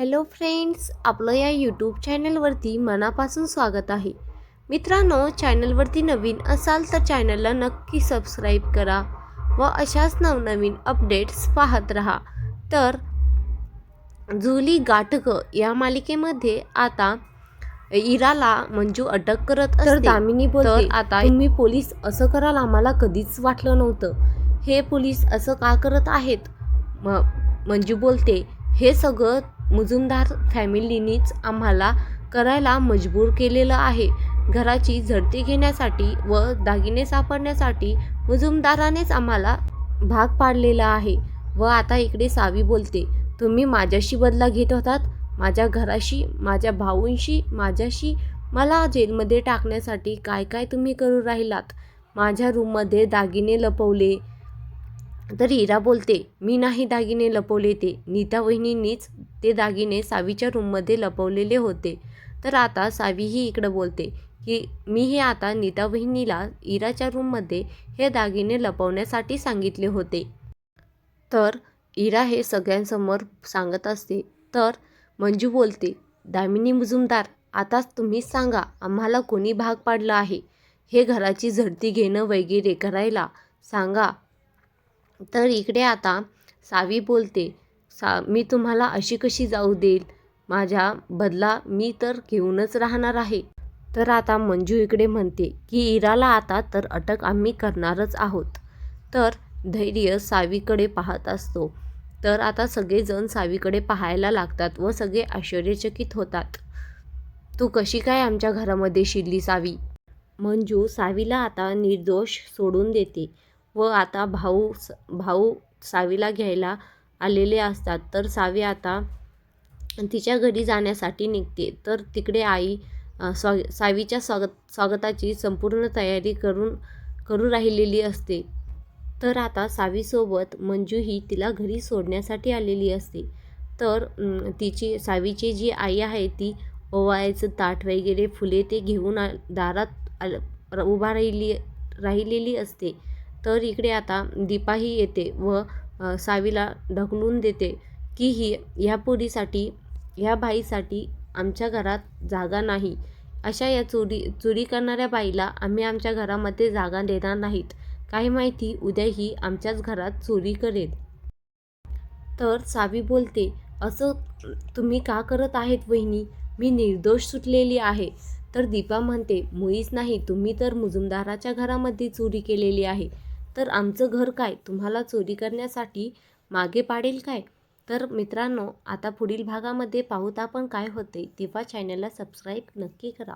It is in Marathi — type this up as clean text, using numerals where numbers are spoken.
हॅलो फ्रेंड्स, आपलं या यूट्यूब चॅनलवरती मनापासून स्वागत आहे. मित्रांनो, चॅनलवरती नवीन असाल तर चॅनलला नक्की सबस्क्राईब करा व अशाच नवनवीन अपडेट्स पाहत रहा. तर जुली गाठक या मालिकेमध्ये आता इराला मंजू अटक करत असते. तर दामिनी बोलते, आता तुम्ही पोलीस असं कराल आम्हाला कधीच वाटलं नव्हतं. हे पोलीस असं का करत आहेत? मंजू बोलते, हे सगळं मुजुमदार फॅमिलीनीच आम्हाला करायला मजबूर केलेलं आहे. घराची झडती घेण्यासाठी व दागिने सापडण्यासाठी मुजुमदारानेच आम्हाला भाग पाडलेला आहे. व आता इकडे सावी बोलते, तुम्ही माझ्याशी बदला घेत होतात, माझ्या घराशी, माझ्या भाऊंशी, माझ्याशी. मला जेलमध्ये टाकण्यासाठी काय काय तुम्ही करू राहिलात. माझ्या रूममध्ये दागिने लपवले. तर इरा बोलते, मी नाही दागिने लपवले, ते नीता वहिनींनीच ते दागिने सावीच्या रूममध्ये लपवलेले होते. तर आता सावीही इकडं बोलते की मी हे आता नीता वहिनीला इराच्या रूममध्ये हे दागिने लपवण्यासाठी सांगितले होते. तर इरा हे सगळ्यांसमोर सांगत असते. तर मंजू बोलते, दामिनी मुजुमदार, आताच तुम्हीच सांगा आम्हाला कोणी भाग पाडलं आहे हे घराची झडती घेणं वगैरे करायला सांगा. तर इकडे आता सावी बोलते, मी तुम्हाला अशी कशी जाऊ देईल, माझ्या बदला मी तर घेऊनच राहणार आहे. तर आता मंजू इकडे म्हणते की इराला आता तर अटक आम्ही करणारच आहोत. तर धैर्य सावीकडे पाहत असतो. तर आता सगळेजण सावीकडे पाहायला लागतात व सगळे आश्चर्यचकित होतात. तू कशी काय आमच्या घरामध्ये शिरली सावी? मंजू सावीला आता निर्दोष सोडून देते व आता भाऊ सावीला घ्यायला आलेले असतात. तर सावी आता तिच्या घरी जाण्यासाठी निघते. तर तिकडे आई सावीच्या स्वागताची संपूर्ण तयारी करू राहिलेली असते. तर आता सावीसोबत मंजूही तिला घरी सोडण्यासाठी आलेली असते. तर सावीची जी आई आहे ती ओवाळायचं ताट वगैरे फुले ते घेऊन दारात उभा राहिलेली असते. तर इकडे आता दीपाही येते व सावीला ढकलून देते की ह्या पोरीसाठी, ह्या बाईसाठी आमच्या घरात जागा नाही. अशा या चोरी करणाऱ्या बाईला आम्ही आमच्या घरामध्ये जागा देणार नाहीत. काय माहिती उद्याही आमच्याच घरात चोरी करेल. तर सावी बोलते, असं तुम्ही का करत आहेत वहिनी? मी निर्दोष सुटलेली आहे. तर दीपा म्हणते, मुळीच नाही, तुम्ही तर मुजुमदाराच्या घरामध्ये चोरी केलेली आहे. तर आमचं घर काय तुम्हाला चोरी करण्यासाठी मागे पाडेल काय? तर मित्रांनो, आता पुढील भागामध्ये पाहूत आपण काय होते. तेव्हा चॅनलला सबस्क्राईब नक्की करा.